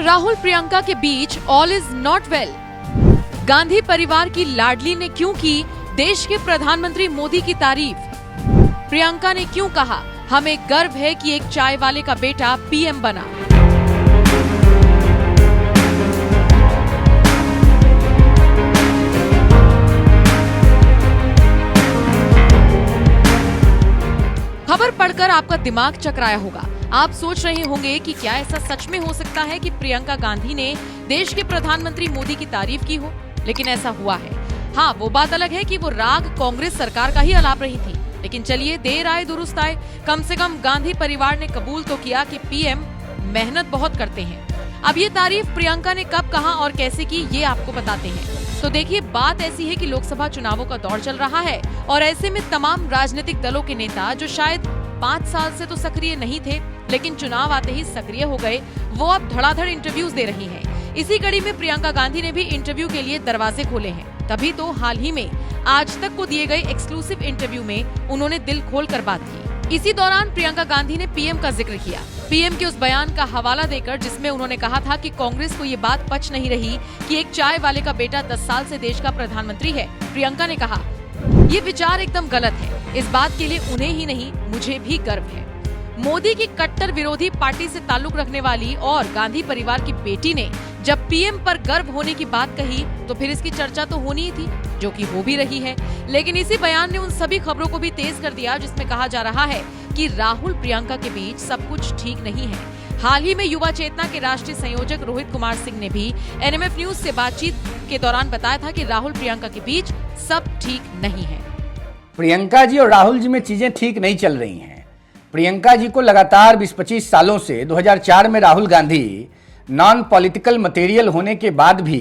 राहुल प्रियंका के बीच all is not well? Gandhi परिवार की लाडली ने क्यों की देश के प्रधानमंत्री मोदी की तारीफ? प्रियंका ने क्यों कहा हमें गर्व है कि एक चाय वाले का बेटा पीएम बना? खबर पढ़कर आपका दिमाग चकराया होगा। आप सोच रहे होंगे कि क्या ऐसा सच में हो सकता है कि प्रियंका गांधी ने देश के प्रधानमंत्री मोदी की तारीफ की हो? लेकिन ऐसा हुआ है। हाँ, वो बात अलग है कि वो राग कांग्रेस सरकार का ही अलाप रही थी। लेकिन चलिए, देर आए दुरुस्त आए, कम से कम गांधी परिवार ने कबूल तो किया कि पीएम मेहनत बहुत करते हैं। अब ये तारीफ प्रियंका ने कब, कहां और कैसे की, ये आपको बताते हैं। तो देखिए, बात ऐसी है कि लोकसभा चुनावों का दौर चल रहा है और ऐसे में तमाम राजनीतिक दलों के नेता जो शायद 5 साल से तो सक्रिय नहीं थे, लेकिन चुनाव आते ही सक्रिय हो गए, वो अब धड़ाधड़ इंटरव्यूज दे रही हैं। इसी कड़ी में प्रियंका गांधी ने भी इंटरव्यू के लिए दरवाजे खोले हैं। तभी तो हाल ही में आज तक को दिए गए एक्सक्लूसिव इंटरव्यू में उन्होंने दिल खोलकर बात की। इसी दौरान प्रियंका गांधी ने पीएम का जिक्र किया। पीएम के उस बयान का हवाला देकर जिसमें उन्होंने कहा था कि कांग्रेस को ये बात पच नहीं रही कि एक चाय वाले का बेटा 10 साल से देश का प्रधानमंत्री है। प्रियंका ने कहा, ये विचार एकदम गलत है। इस बात के लिए उन्हें ही नहीं, मुझे भी गर्व है। मोदी की कट्टर विरोधी पार्टी से ताल्लुक रखने वाली और गांधी परिवार की बेटी ने जब पीएम पर गर्व होने की बात कही तो फिर इसकी चर्चा तो होनी ही थी, जो कि हो भी रही है। लेकिन इसी बयान ने उन सभी खबरों को भी तेज कर दिया जिसमें कहा जा रहा है कि राहुल प्रियंका के बीच सब कुछ ठीक नहीं है। हाल ही में युवा चेतना के राष्ट्रीय संयोजक रोहित कुमार सिंह ने भी एनएमएफ न्यूज से बातचीत के दौरान बताया था कि राहुल प्रियंका के बीच सब ठीक नहीं है। प्रियंका जी और राहुल जी में चीजें ठीक नहीं चल रही हैं। प्रियंका जी को लगातार 20-25 सालों से 2004 में Rahul Gandhi non political material होने के बाद भी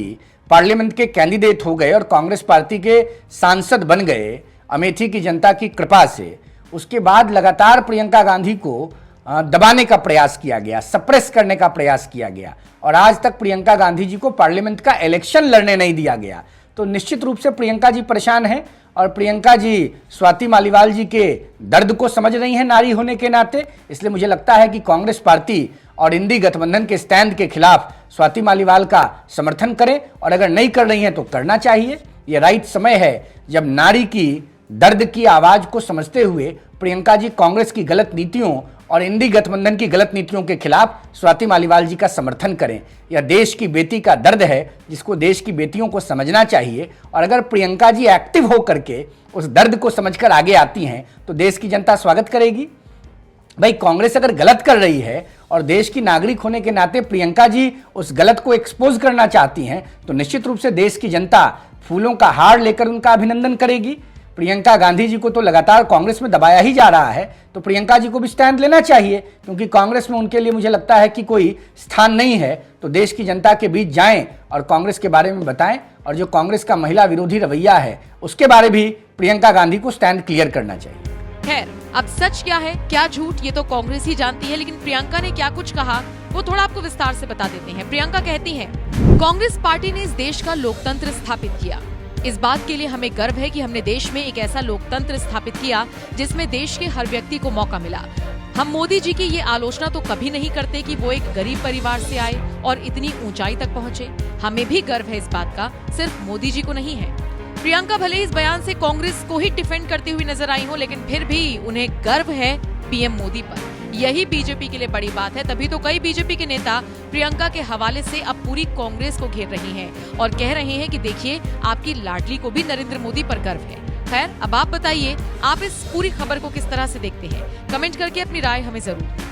पार्लियामेंट के कैंडिडेट हो गए और कांग्रेस पार्टी के सांसद बन गए अमेठी की जनता की कृपा से। उसके बाद लगातार प्रियंका गांधी को दबाने का प्रयास किया गया, सप्रेस करने का प्रयास किया गया और आज तक प्रियंका गांधी जी को पार्लियामेंट का इलेक्शन लड़ने नहीं दिया गया। तो निश्चित रूप से प्रियंका जी परेशान हैं और प्रियंका जी स्वाति मालीवाल जी के दर्द को समझ रही हैं नारी होने के नाते। इसलिए मुझे लगता है कि कांग्रेस पार्टी और इंडी गठबंधन के स्टैंड के खिलाफ स्वाति मालीवाल का समर्थन करें और अगर नहीं कर रही हैं तो करना चाहिए। ये राइट समय है जब नारी की दर्द की आवाज को समझते हुए प्रियंका जी कांग्रेस की गलत नीतियों और इंडी गठबंधन की गलत नीतियों के खिलाफ स्वाति मालीवाल जी का समर्थन करें। यह देश की बेटी का दर्द है जिसको देश की बेटियों को समझना चाहिए और अगर प्रियंका जी एक्टिव हो करके उस दर्द को समझकर आगे आती हैं तो देश की जनता स्वागत करेगी। भाई, कांग्रेस अगर गलत कर रही है और देश की नागरिक होने के नाते प्रियंका जी उस गलत को एक्सपोज करना चाहती हैं तो निश्चित रूप से देश की जनता फूलों का हार लेकर उनका अभिनंदन करेगी। प्रियंका गांधी जी को तो लगातार कांग्रेस में दबाया ही जा रहा है, तो प्रियंका जी को भी स्टैंड लेना चाहिए क्योंकि कांग्रेस में उनके लिए मुझे लगता है कि कोई स्थान नहीं है। तो देश की जनता के बीच जाएं और कांग्रेस के बारे में बताएं और जो कांग्रेस का महिला विरोधी रवैया है उसके बारे भी प्रियंका गांधी को स्टैंड क्लियर करना चाहिए। खैर, अब सच क्या है क्या झूठ ये तो कांग्रेस ही जानती है, लेकिन प्रियंका ने क्या कुछ कहा वो थोड़ा आपको विस्तार से बता देते हैं। प्रियंका कहती हैं, कांग्रेस पार्टी ने इस देश का लोकतंत्र स्थापित किया। इस बात के लिए हमें गर्व है कि हमने देश में एक ऐसा लोकतंत्र स्थापित किया जिसमें देश के हर व्यक्ति को मौका मिला। हम मोदी जी की ये आलोचना तो कभी नहीं करते कि वो एक गरीब परिवार से आए और इतनी ऊंचाई तक पहुंचे। हमें भी गर्व है इस बात का, सिर्फ मोदी जी को नहीं है। प्रियंका भले इस बयान से कांग्रेस को ही डिफेंड करती हुई नजर आई हो, लेकिन फिर भी उन्हें गर्व है पीएम मोदी पर। यही बीजेपी के लिए बड़ी बात है। तभी तो कई बीजेपी के नेता प्रियंका के हवाले से अब पूरी कांग्रेस को घेर रही हैं और कह रहे हैं कि देखिए, आपकी लाडली को भी नरेंद्र मोदी पर गर्व है। खैर, अब आप बताइए, आप इस पूरी खबर को किस तरह से देखते हैं? कमेंट करके अपनी राय हमें जरूर